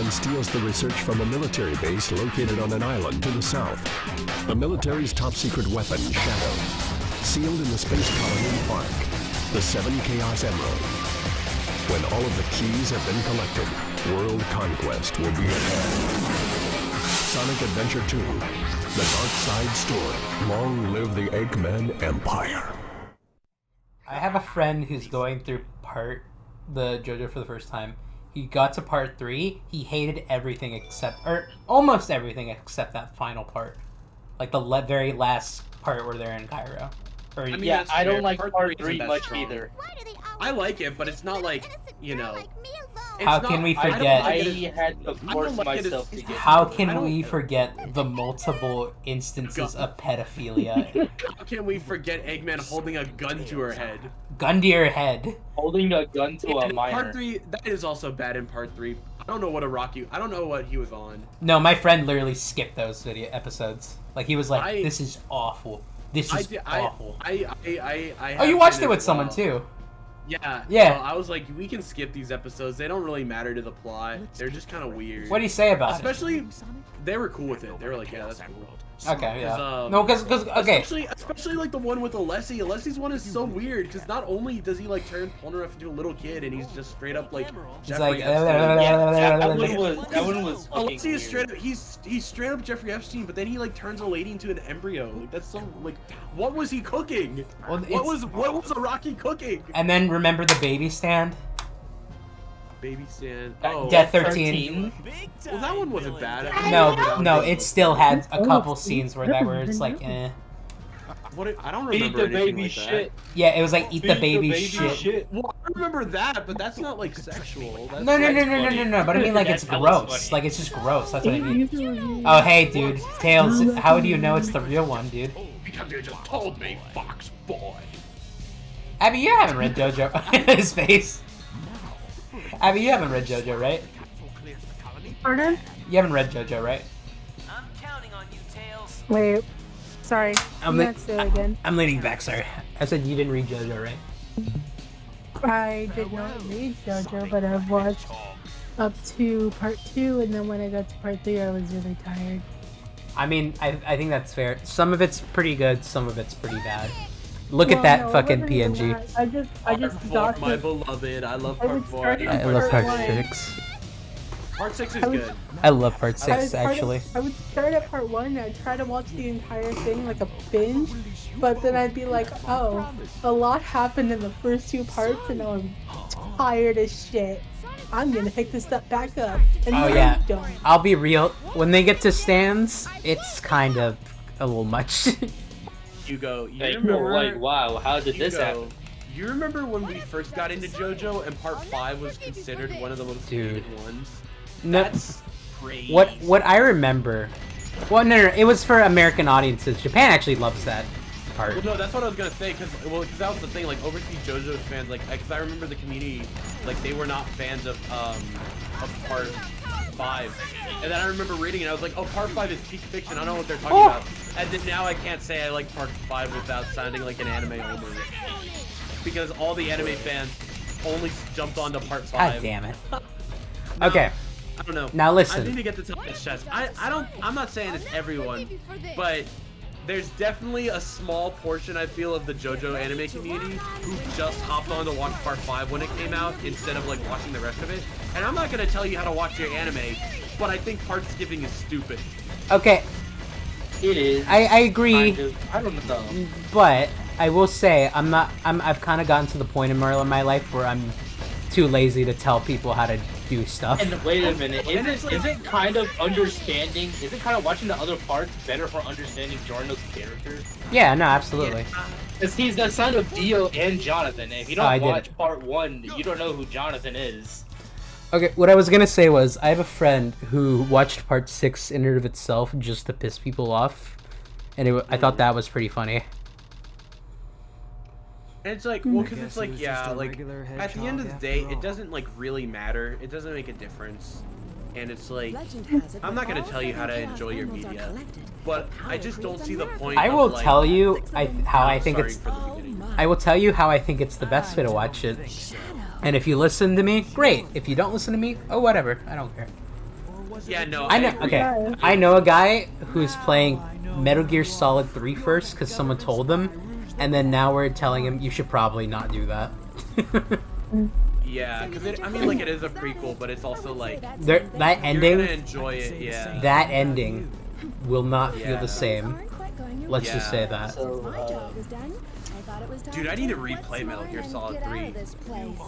Eggman steals the research from a military base located on an island to the south. The military's top-secret weapon, Shadow, sealed in the space colony Ark, the 7 Chaos Emerald. When all of the keys have been collected, world conquest will be ahead. Sonic Adventure 2, The Dark Side Story. Long live the Eggman Empire. I have a friend who's going through the JoJo for the first time. He got to part 3. He hated everything or almost everything except that final part, like the very last part where they're in Cairo. I don't like part 3 much either. I like it, but it's not like, How can we forget? I had to force myself to get. How can we forget the multiple instances of pedophilia? How can we forget Eggman holding a gun to her head? Gun to your head. Holding a gun to a minor. Part 3, that is also bad in part 3. I don't know I don't know what he was on. No, my friend literally skipped those video episodes. Like, he was like, this is awful. This is awful. Oh, you watched it with someone too. Yeah. Yeah. So I was like, we can skip these episodes. They don't really matter to the plot. They're just kind of weird. What do you say about Especially, they were cool with it. They were like, yeah, that's cool. Okay, yeah. No, because okay. Especially like the one with Alessi. Alessi's one is so weird because not only does he like turn Polnareff into a little kid and he's just straight up like Jeffrey Epstein. That one was Alessi is straight up. He's straight up Jeffrey Epstein, but then he like turns a lady into an embryo. Like that's so like, what was he cooking? Well, what was Araki cooking? And then remember the baby stand? Baby stand. Death 13. Well, that one wasn't bad. No, it still had a couple scenes where it's like, eh. What? I don't remember Eat the baby like shit. Yeah, it was like eat the baby shit. Well, I remember that, but that's not like sexual. That's No. But I mean, like, That's it's gross. Like, it's just gross. That's what I mean. Oh, hey, dude. Tails, how do you know it's the real one, dude? Because you just told me, Fox Boy. Abby, you haven't read JoJo. His face. Abby, you haven't read JoJo, right? Pardon? You haven't read JoJo, right? I'm counting on you, Tails. Wait. Sorry. I'm leaning back, sorry. I said you didn't read JoJo, right? I did not read JoJo, but I've watched up to part 2, and then when I got to part 3, I was really tired. I mean, I think that's fair. Some of it's pretty good, some of it's pretty bad. Look at that fucking PNG. I just got my beloved. I love part 4. I love part 6. Part 6 is good. I love part 6, actually. I would start at part 1 and I'd try to watch the entire thing like a binge, but then I'd be like, oh, a lot happened in the first 2 parts and now I'm tired as shit. I'm gonna pick this stuff back up. And oh yeah, I'll be real. When they get to stands, it's kind of a little much. Hugo, You're like, wow, how did this happen? You remember when we first got into JoJo and part 5 was considered one of the most hated ones? No, that's crazy. What I remember, well, no, it was for American audiences. Japan actually loves that part. Well, no, that's what I was gonna say, because that was the thing. Like overseas JoJo fans, like, because I remember the community, like they were not fans of part 5, and then I remember reading it. I was like, oh, part 5 is peak fiction. I don't know what they're talking about. And then now I can't say I like part 5 without sounding like an anime only, because all the anime fans only jumped onto part 5. God damn it. Okay. I don't know. Now listen. I need to get this off my chest. I'm not saying it's everyone, but there's definitely a small portion, I feel, of the JoJo anime community who just hopped on to watch part 5 when it came out instead of like watching the rest of it. And I'm not gonna tell you how to watch your anime, but I think part skipping is stupid. Okay. It is. I agree. Kind of. I don't know. But I will say I've kind of gotten to the point in my life where I'm too lazy to tell people how to do stuff. And wait a minute, isn't kind of watching the other parts better for understanding Giorno's character? Yeah, no, absolutely. Because he's the son of Dio and Jonathan, and if you don't watch part 1, you don't know who Jonathan is. Okay, what I was gonna say was, I have a friend who watched part 6 in and of itself just to piss people off, and I thought that was pretty funny. And it's like, well, because it's like, yeah, like, at the end of the day, it doesn't, like, really matter. It doesn't make a difference. And it's like, I'm not going to tell you how to enjoy your media, but I just don't see the point. I will tell you how I think it's the best way to watch it. And if you listen to me, great. If you don't listen to me, oh, whatever. I don't care. Yeah, no, I know. agree. Okay, I know a guy who's playing Metal Gear Solid 3 first because someone told him, and then now we're telling him you should probably not do that. Yeah, because I mean, like, it is a prequel, but it's also like That you're gonna ending, enjoy it. Yeah. that ending, will not feel Yeah. the same. Let's just say that. So, Dude, I need to replay Metal Gear Solid 3.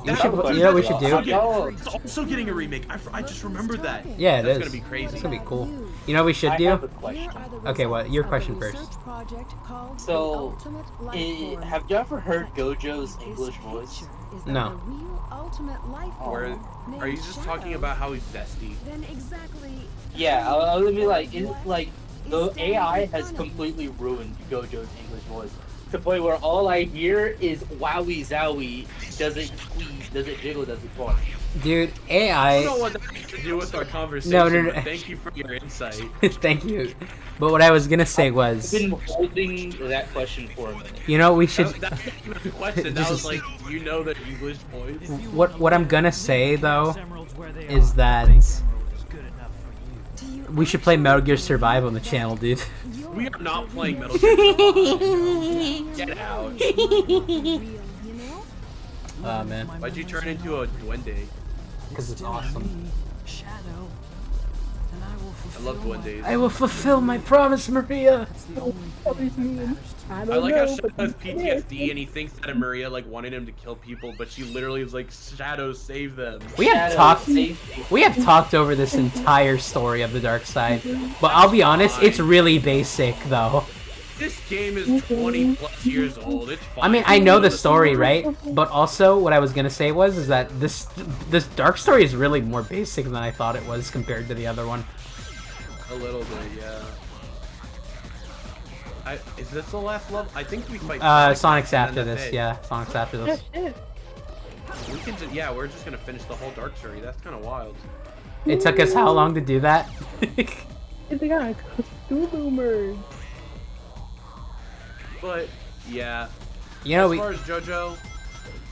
You should. You know what we should do? It's also getting a remake. I just remembered that. Yeah, it That's is. gonna be crazy. It's gonna be cool. You know what we should I do? have a question. Okay, what? Your question first. So, have you ever heard Gojo's English voice? No. Where are you just talking about how he's zesty? Yeah, I was gonna be like, the AI has completely ruined Gojo's English voice. To the point where all I hear is wowie zowie, does it squeeze, does it jiggle, does it bark? Dude, I don't know AI. what that has to do with our conversation. No. But thank you for your insight. Thank you. But what I was gonna say I've was, been holding that question for a minute. you know, we should. That's not even a question. That was like, you know the English voice. What I'm gonna say though is that we should play Metal Gear Survive on the channel, dude. We are not playing Metal Gear Solid. Get out. Oh man, Why'd you turn into a duende? because it's awesome. I love duendes. I will fulfill my promise, Maria. I I don't like how know, Shadow but has PTSD and he thinks that Maria like wanted him to kill people, but she literally is like, Shadow, save them. We have Shadow talked. safety. We have talked over this entire story of the dark side, but I'll be honest, it's really basic though. This game is 20 plus years old. It's fine. I mean, I know the story, right? But also, what I was gonna say is that this dark story is really more basic than I thought it was compared to the other one. A little bit, yeah. Is this the last level? I think we fight Sonic's and after then this, that's it. yeah. Sonic's after this. We can just, yeah, we're just gonna finish the whole dark story. That's kind of wild. It took us how long to do that? It's like a Cthulhu merge. But yeah, You know, as we. far as JoJo,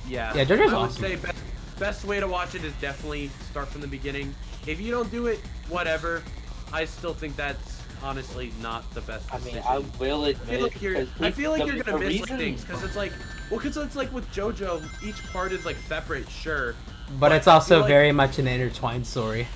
yeah, Yeah, JoJo's I would awesome. say best way to watch it is definitely start from the beginning. If you don't do it, whatever. I still think that's honestly not the best I decision. mean, I will I admit, feel like you're, 'cause I feel like the- you're gonna the miss reason- things because it's like, well, because it's like with JoJo, each part is like separate, sure. But it's I also feel like- very much an intertwined story.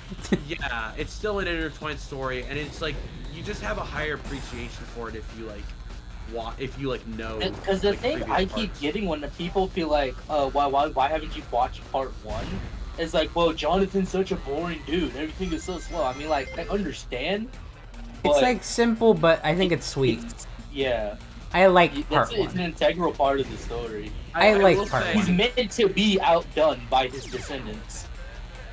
Yeah, it's still an intertwined story, and it's like you just have a higher appreciation for it if you like, if you like know. Because the like, thing previous I keep parts. getting when the people feel like, why haven't you watched part one? It's like, well, Jonathan's such a boring dude. Everything is so slow. I mean, like, I understand. It's but like simple, but I think it's sweet. yeah, I like part it's an one. integral part of the story. I like will part say- He's meant to be outdone by his descendants.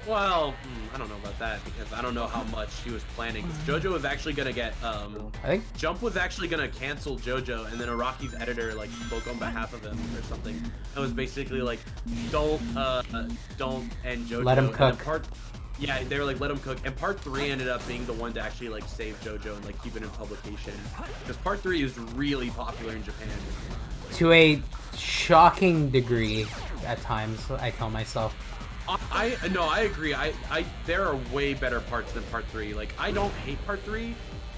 Well, I don't know about that because I don't know how much he was planning. 'Cause JoJo was actually gonna get I think Jump was actually gonna cancel JoJo, and then Araki's editor like spoke on behalf of him or something. It was basically like, don't end JoJo. Let him And then cook. Yeah, they were like, let him cook. And part 3 ended up being the one to actually like save JoJo and like keep it in publication because part 3 is really popular in Japan. to a shocking degree at times. I tell myself. I agree. There are way better parts than part 3. Like I don't hate part 3.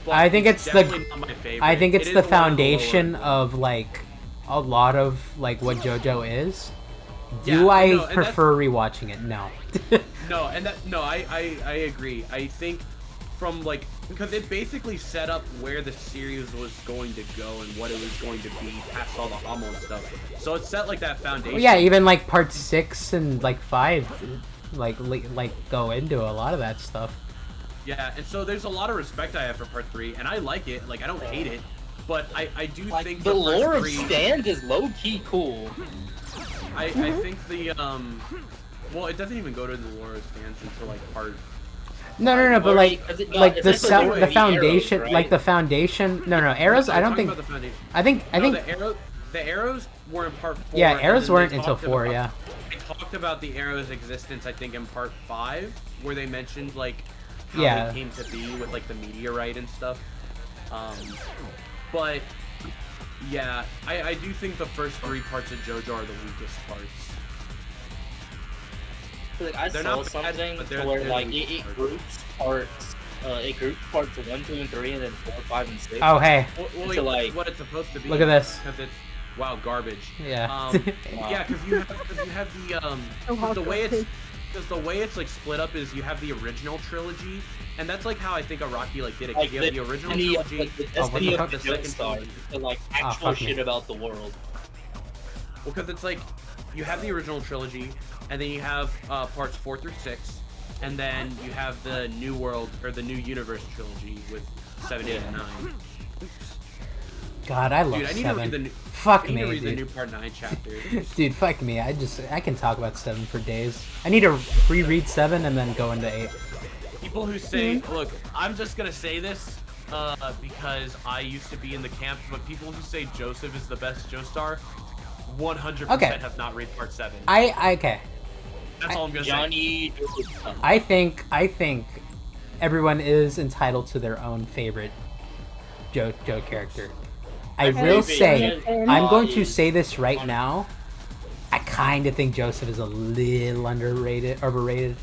But I think it's definitely not my favorite. I think it's It the is one of foundation lower. of like a lot of like what JoJo is. Yeah, Do I no, and that's- prefer rewatching it? No. I agree. I think from like because it basically set up where the series was going to go and what it was going to be past all the Hummel and stuff. So it set like that foundation. Well, yeah, even like part 6 and like 5, like go into a lot of that stuff. Yeah, and so there's a lot of respect I have for part 3, and I like it. Like I don't hate it, but I do Like, think the lore of first 3, Stand is low key cool. I think the well, it doesn't even go to the lore of Stands until like part. No, but like Is it- like is the it the the foundation, arrows, right? like the foundation. No, arrows. I don't talking think. about the foundation. I think the arrows were in part 4. Yeah, and arrows then they weren't until talked 4. about- Yeah. They talked about the arrows' existence, I think, in part 5, where they mentioned like how Yeah. they came to be with like the meteorite and stuff. But yeah, I do think the first 3 parts of JoJo are the weakest parts. Like I They're saw not bad, something but to they're- where they're like the it groups parts. It groups parts 1, 2, and 3, and then 4, 5, and 6. Oh, hey. Well, To, like- it's what it's supposed to be. Look at this. Because it's garbage. Yeah. Yeah, because you have the how the way it's garbage. because the way it's like split up is you have the original trilogy, and that's like how I think Araki like did it. 'cause Like you have the original destiny, trilogy. like the Oh, what destiny the of the fuck? The Joestar, second the like Ah, actual fuck me. shit about the world. Well, because it's like you have the original trilogy, and then you have parts 4 through 6, and then you have the New World or the New Universe trilogy with 7, 8, and 9. God, I love Dude, I need to read 7. the new. Fuck I need me, to read the dude. new part 9 chapter. Dude, fuck me. I can talk about 7 for days. I need to reread 7 and then go into 8. People who say, look, I'm just gonna say this because I used to be in the camp, but people who say Joseph is the best Joestar, 100% Okay. have not read part 7. Okay. That's all I'm gonna say. Johnny. I think everyone is entitled to their own favorite Joe character. I I will think say, it- I'm going to say this right now. I kind of think Joseph is a little overrated.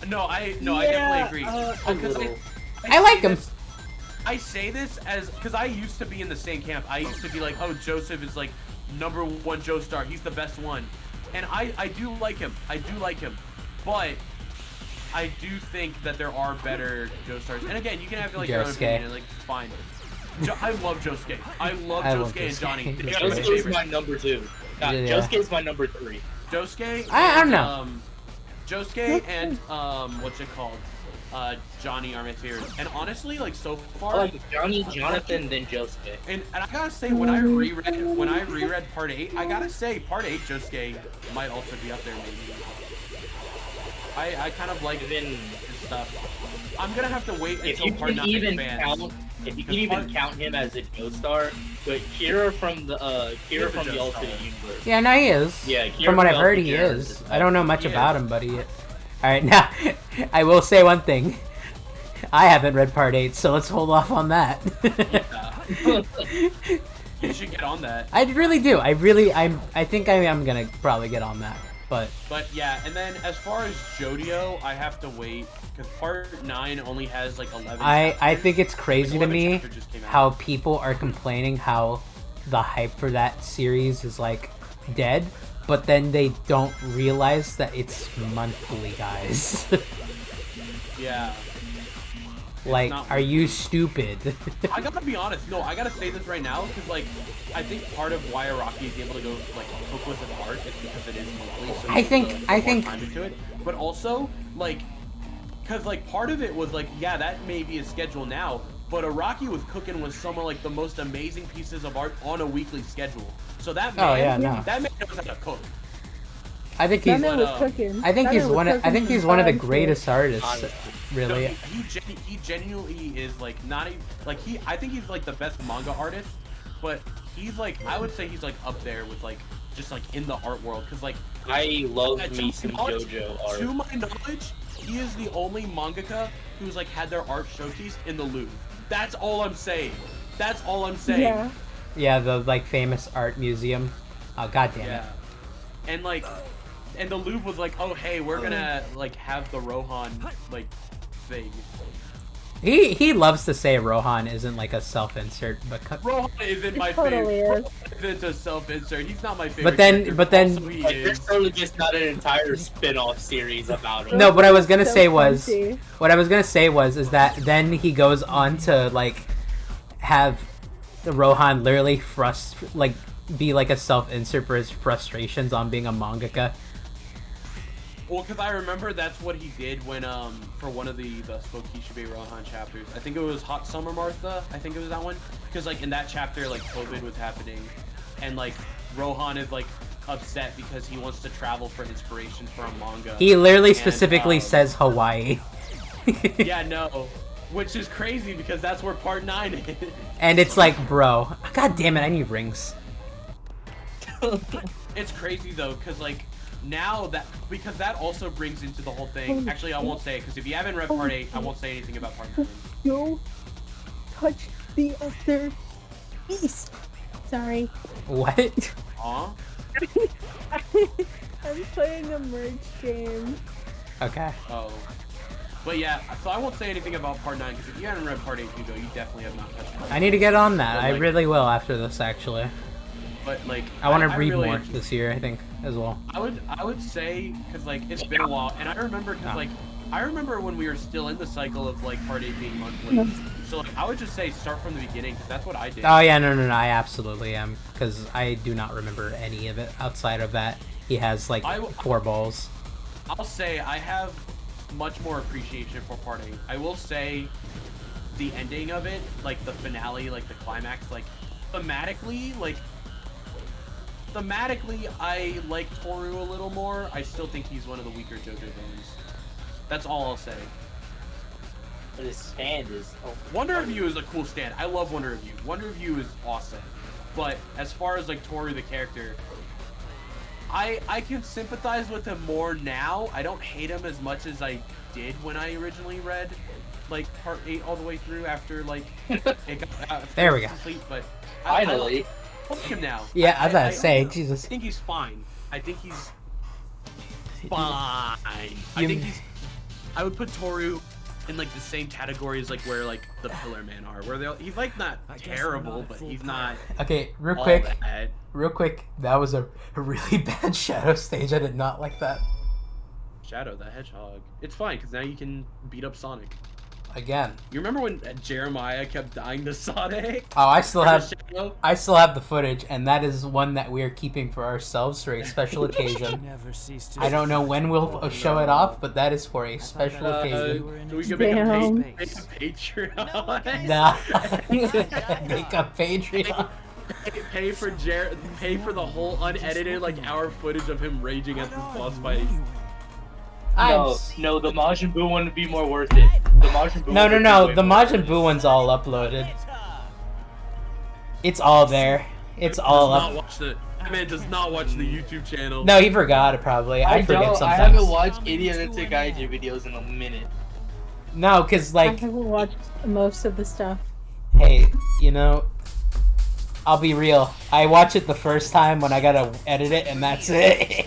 No, I definitely agree. A little. I like say him. this- I say this as because I used to be in the same camp. I used to be like, oh, Joseph is like #1 Joestar. He's the best one, and I do like him. I do like him, but I do think that there are better Joestars. And again, you can have like your own Josuke. opinion. And, like, it's fine. I love Josuke. I love I love Josuke and Josuke. Johnny. They are my Josuke's favorites. my number 2. God, Yeah. Josuke's my number 3. Josuke. I don't and, know. Josuke and what's it called? Johnny are my favorites. And honestly, like so far, I like Johnny, Jonathan, then Josuke. and I gotta say when I reread part 8, I gotta say part 8 Josuke might also be up there maybe. I kind of like Then his stuff. I'm gonna have to wait if until you part can 9 even expands. count, if you Because can even part- count him as a Joestar, but Kira from the He's a the Joestar. Alternate Universe. Yeah, no, he is. Yeah, Kira From what I've from heard, the he Universe is. is I don't know much He about is. him, but he. All right, now I will say one thing. I haven't read part 8, so let's hold off on that. You should get on that. I really do. I think I am gonna probably get on that, but But yeah, and then as far as Jodio, I have to wait because part 9 only has like 11. I chapters. think it's crazy to 11 me chapters just came out. how people are complaining how the hype for that series is like dead, but then they don't realize that it's monthly, guys. Yeah. Like, not are you stupid? I gotta be honest. No, I gotta say this right now because like I think part of why Araki is able to go like hook with his art is because it is monthly. So I he's think- able to I put more think- time into it. But also like because like part of it was like yeah that may be a schedule now, but Araki was cooking with some of like the most amazing pieces of art on a weekly schedule. So that man, Oh, yeah, no. that man knows how to cook. I think That he's man was uh, cooking. I think That he's man was one of, I cooking think some he's one of the fine shit. greatest artists, Honestly. really. No, he genuinely is like not even like I think he's like the best manga artist, but he's like I would say he's like up there with like just like in the art world because like I love to me my some knowledge- JoJo art. To my knowledge, he is the only mangaka who's like had their art showcased in the Louvre. That's all I'm saying. That's all I'm saying. Yeah. Yeah, the like famous art museum. Oh, god damn Yeah. And like, and the Louvre was like, oh hey, we're gonna like have the Rohan like thing. it. He loves to say Rohan isn't like a self-insert, but Rohan isn't my totally favorite. is. Isn't a self-insert. He's not my favorite. then- character, but then- also he Like, is. there's totally just not an entire spin-off series about him. no. What I was gonna So say was, punchy. is that then he goes on to like have the Rohan literally be like a self-insert for his frustrations on being a mangaka. Well, because I remember that's what he did when for one of the Spokeshibe Rohan chapters. I think it was Hot Summer Martha. I think it was that one. Because like in that chapter, like COVID was happening, and like Rohan is like upset because he wants to travel for inspiration for a manga. He literally And, specifically says Hawaii. Yeah, no. Which is crazy because that's where part 9 is. And it's like, bro, god damn it, I need rings. It's crazy though, because like now because that also brings into the whole thing. Actually, I won't say it because if you haven't read part 8, I won't say anything about part 9. Don't touch the other beast. Sorry. What? Aw. I'm playing a merge game. Okay. Oh. But yeah, so I won't say anything about part 9, because if you haven't read part 8, Hugo, you definitely have not touched part I need to get on that. But, I like- really will after this, actually. But like, I want to read really more enjoy- this year, I think, as well. I would say, because like it's been a while, and I remember because like I remember when we were still in the cycle of like part 8 being monthly. So like I would just say start from the beginning, because that's what I did. Oh yeah, no, I absolutely am, because I do not remember any of it outside of that. He has like 4 balls. I'll say I have much more appreciation for part 8. I will say the ending of it, like the finale, like the climax, like thematically, I like Toru a little more. I still think he's one of the weaker JoJo villains. That's all I'll say. But his stand is. Oh, Wonder of You is a cool stand. I love Wonder of You. Wonder of You is awesome. But as far as like Toru the character, I can sympathize with him more now. I don't hate him as much as I did when I originally read like part 8 all the way through after like it got There we go. complete, but finally. I like him now. Yeah, I was about to say, I Jesus. think he's fine. I think he's fine. I would put Toru in like the same category as like where like the Pillar Man are, where he's like not terrible, but he's not. Okay, real all quick, that. that was a really bad shadow stage. I did not like that. Shadow the Hedgehog. It's fine because now you can beat up Sonic. Again. You remember when Jeremiah kept dying to Sonic? Oh, I still have Shadow? the footage, and that is one that we are keeping for ourselves for a special occasion. I don't know when we'll show it off, but that is for a special occasion. So we can Damn. make a Patreon. Nah. Make a Patreon. Pay for the whole unedited like hour footage of him raging at this boss fight. No, the Majin Buu one would be more worth it. The Majin Buu one would be No. way The more Majin Buu one's all uploaded. It's all there. It's all up. That man does not watch the YouTube channel. No, he forgot it probably. I forget I sometimes. haven't watched any of the Takaiji videos in a minute. No, because I like, haven't watched most of the stuff. hey, you know, I'll be real. I watch it the first time when I gotta edit it, and that's it.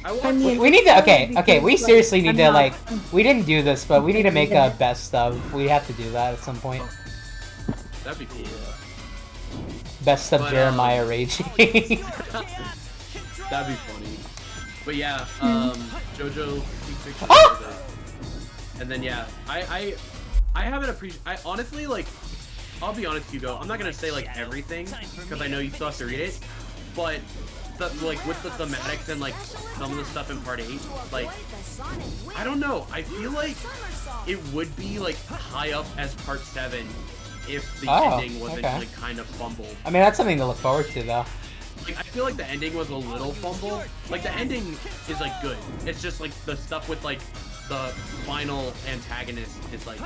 I mean, We need to, okay, we because, seriously need I'm to, not- like, we didn't do this, but we need to make a best of. We have to do that at some point. That'd be cool. Best of But, Jeremiah raging. That'd be funny. But yeah, JoJo Pink Picture. Oh! And then yeah, I haven't appreciated. I honestly like. I'll be honest, Hugo. I'm not gonna say like everything because I know you still have to read it, but like with the thematics and like some of the stuff in part 8, like I don't know. I feel like it would be like high up as part 7 if the ending wasn't like kind of fumbled. I mean, that's something to look forward to, though. Like I feel like the ending was a little fumbled. Like the ending is like good. It's just like the stuff with like the final antagonist is like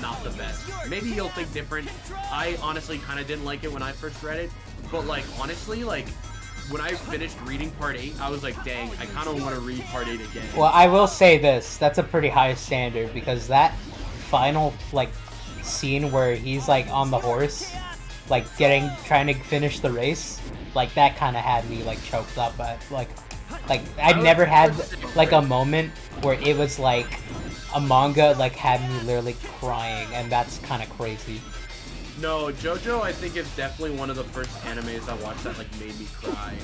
not the best. Maybe you'll think different. I honestly kind of didn't like it when I first read it, but like honestly, like when I finished reading part 8, I was like, dang, I kind of want to read part 8 again. Well, I will say this: that's a pretty high standard because that final like scene where he's like on the horse, like trying to finish the race, like that kind of had me like choked up. But like I've never had like a moment where it was like a manga like had me literally crying, and that's kind of crazy. No, JoJo, I think is definitely one of the first animes I watched that like made me cry.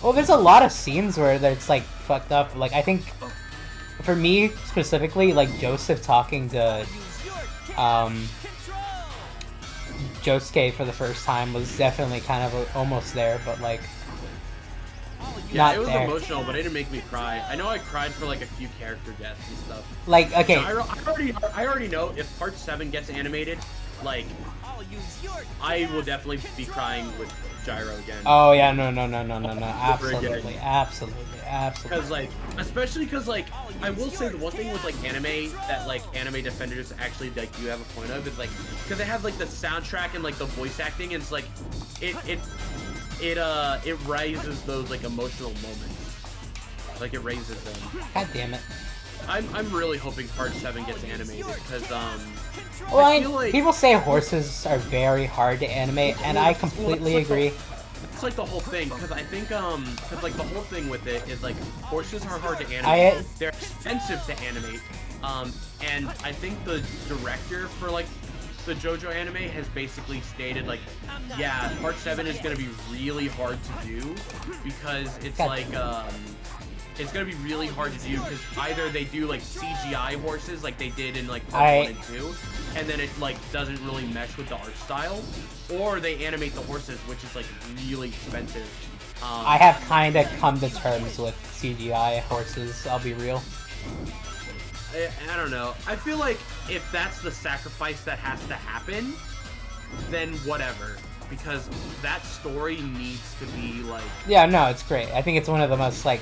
Well, there's a lot of scenes where it's like fucked up. Like I think for me specifically, like Joseph talking to Josuke for the first time was definitely kind of almost there, but like Yeah, not it was there. emotional, but it didn't make me cry. I know I cried for like a few character deaths and stuff. Like okay, I already know if part 7 gets animated, like I will definitely be crying with Gyro again. oh yeah, no, absolutely. Because like, especially because like, I will say the one thing with like anime that like anime defenders actually like do have a point of is like, because they have like the soundtrack and like the voice acting, and it's like, it raises those like emotional moments. Like it raises them. God damn it. I'm really hoping part 7 gets animated because Well, I feel like people say horses are very hard to animate, and I completely agree. It's like the whole thing, because I think, because like the whole thing with it is like horses are hard to animate. They're expensive to animate. And I think the director for like the JoJo anime has basically stated like, yeah, part 7 is gonna be really hard to do because it's like, it's gonna be really hard to do because either they do like CGI horses like they did in like part 1 and 2, and then it like doesn't really mesh with the art style, or they animate the horses, which is like really expensive. I have kind of come to terms with CGI horses, I'll be real. I don't know. I feel like if that's the sacrifice that has to happen, then whatever. Because that story needs to be like... Yeah, no, it's great. I think it's one of the most, like...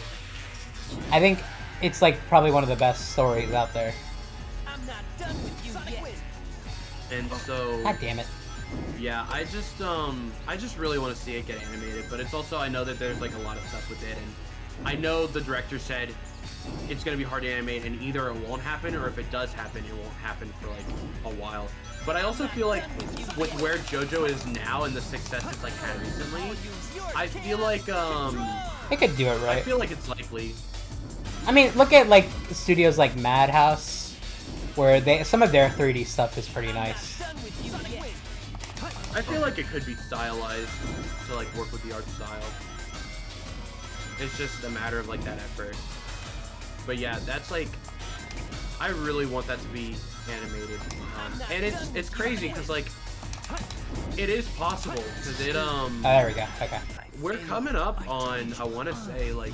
I think it's, like, probably one of the best stories out there. I'm not done with you yet. And so... God damn it. Yeah, I just really want to see it get animated. But it's also, I know that there's, like, a lot of stuff with it. And I know the director said it's going to be hard to animate, and either it won't happen, or if it does happen, it won't happen for, like, a while. But I also feel like with where JoJo is now and the success it's, like, had recently, I feel like, They could do it right. I feel like it's likely. I mean, look at, like, studios like Madhouse, where some of their 3D stuff is pretty nice. I feel like it could be stylized to, like, work with the art style. It's just a matter of, like, that effort. But yeah, that's like, I really want that to be animated, and it's crazy because like, it is possible because it Oh, there we go. Okay. we're coming up on, I want to say like,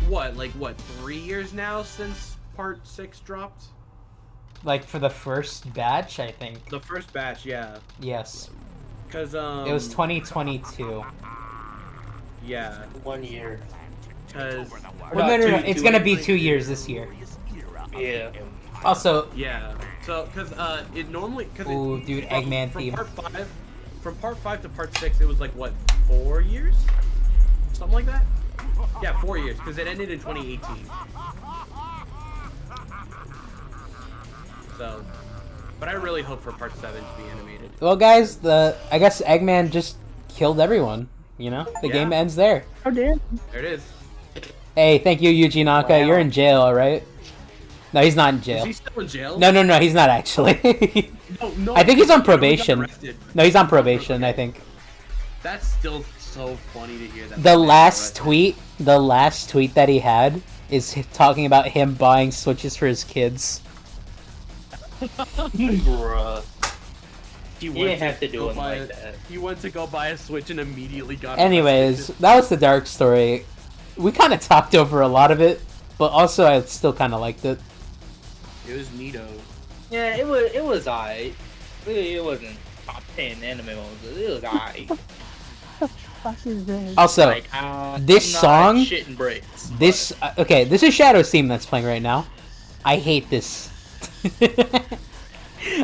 what 3 years now since part 6 dropped. Like for the first batch, I think. The first batch, yeah. Yes. Because It was 2022. Yeah. 1 year. Because Well, no. It's gonna be 2 years this year. Yeah. Also, yeah. So because it normally ooh, dude, Eggman theme. From part 5 to part 6, it was like what, 4 years, something like that. Yeah, 4 years because it ended in 2018. So, but I really hope for part 7 to be animated. Well, guys, I guess Eggman just killed everyone. You know, the game ends there. Oh damn. There it is. Hey, thank you, Yuji Naka. Wow. You're in jail, alright? No, he's not in jail. Is he still in jail? No, he's not actually. No, I think he's on he got probation. arrested. No, he's on probation, I think. That's still so funny to hear that. The last tweet that he had is talking about him buying Switches for his kids. Bruh. You didn't have to do it like that. He went to go buy a Switch and immediately got Anyways, arrested. that was the dark story. We kind of talked over a lot of it, but also I still kind of liked it. It was neato. Yeah, it was alright. It wasn't top 10 anime moments. It was alright. Fuck is this? Also, Like, this not song, shitting bricks. this okay, this is Shadow's theme that's playing right now. I hate this.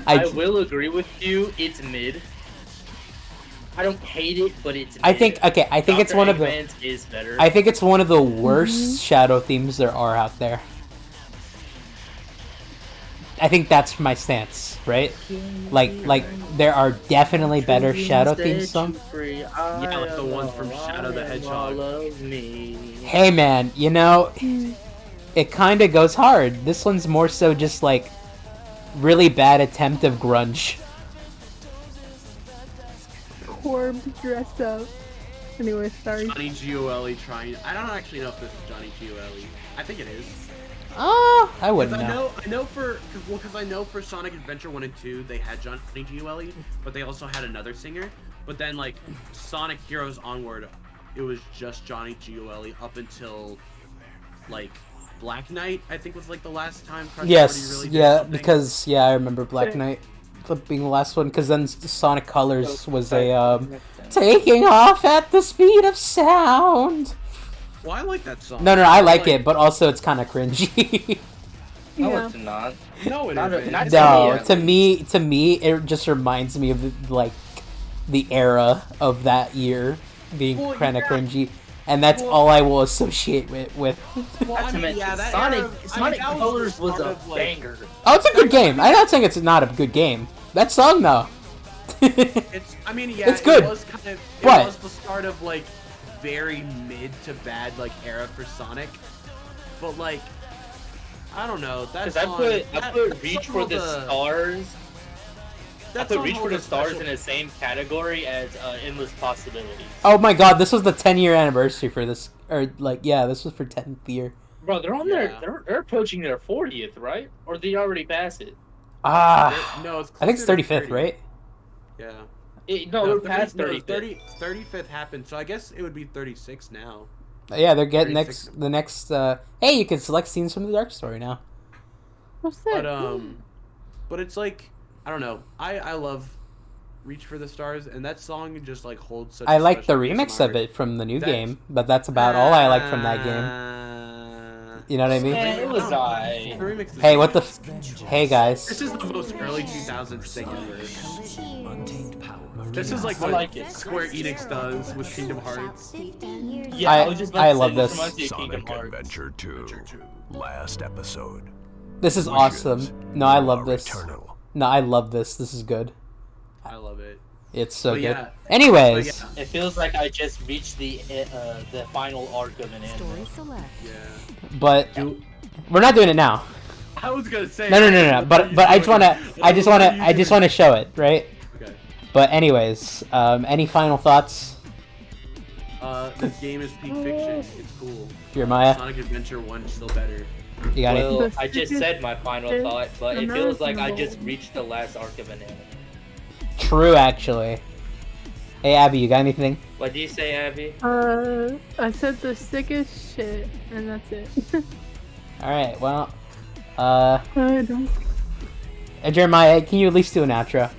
I will agree with you. It's mid. I don't hate it, but it's mid. I think it's one of the. Eggman's is better. I think it's one of the worst Shadow themes there are out there. I think that's my stance, right? Like there are definitely better Shadow theme songs. Yeah, like the ones from Shadow the Hedgehog. Hey man, you know, it kind of goes hard. This one's more so just like really bad attempt of grunge. Corb dress up. Anyway, sorry. Johnny Gioeli trying. I don't actually know if this is Johnny Gioeli. I think it is. I wouldn't know. I know for Sonic Adventure 1 and 2 they had Johnny Gioeli, but they also had another singer. But then like Sonic Heroes Onward, it was just Johnny Gioeli up until like Black Knight. I think was like the last time. Crush Yes, really did yeah, something. because I remember Black Knight being the last one. Because then Sonic Colors was a taking off at the speed of sound. Well, I like that song. No, I like it, but also it's kind of cringy. No, Yeah. it's not. No, it Not isn't. not No, to me. to me, it just reminds me of like the era of that year being Well, kind of yeah. cringy, and that's all I will associate with. Well, Not I to mean, mention, yeah, that Sonic era, Sonic that Colors was part a of, like- banger. Oh, it's a good game. I'm not saying it's not a good game. That song though, It's, I mean, yeah, It's good, It was kind of, it but- was the start of like very mid to bad like era for Sonic, but like, I don't know. That Because I put Reach for the Stars. I put Reach for the Stars in the same category as Endless Possibilities. Oh my god, this was the 10-year anniversary for this, or like, yeah, this was for 10th year. Bro, they're on they're approaching their 40th, right? Or they already passed it? Ah, No, it's I think it's closer to 35th, 30. right? Yeah. No, we're past 35th. 35th. 35th happened, so I guess it would be 36 now. Yeah, they're getting 36. the next. Hey, you can select scenes from the Dark Story now. What's that? But it's like, I don't know. I love Reach for the Stars, and that song just like holds such. I a like the special place in remix my of heart. it from the new That's- game, but that's about all I like from that game. You know what I mean? Yeah, it was The alright. remix is Hey, what the? great. Hey guys. This is the most early 2000s thing ever. This is like I what like it. Square Enix does with Kingdom Hearts. Yeah, I was just about I to love say, this. reminds me of Kingdom Sonic Hearts. Adventure 2. Last episode. This is Wishes awesome. No, I love are this. eternal. No, I love this. This is good. I love it. It's so But good. yeah. Anyways, But It feels like I just reached the final arc of an anime. Yeah. but we're not doing it now. I was gonna say. No. But I just wanna show it, right? Okay. But anyways, any final thoughts, This game is peak fiction. It's cool. Jeremiah? Sonic Adventure 1 is still better. You got Well, anything? I just said my final It's thought, but it feels like I American. just reached the last arc of an anime. True, actually. Hey, Abby, you got anything? What do you say, Abby? I said the sickest shit, and that's it. All right. Well, I don't. Jeremiah, can you at least do an outro?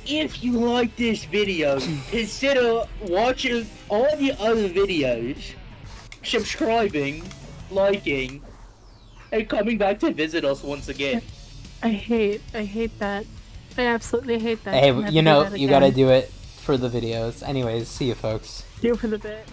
If you like this video, consider watching all the other videos, subscribing, liking, and coming back to visit us once again. I hate that. I absolutely hate that. Hey, I'm gonna you do know that you gotta again. do it for the videos. Anyways, see you folks. Do it for the bit.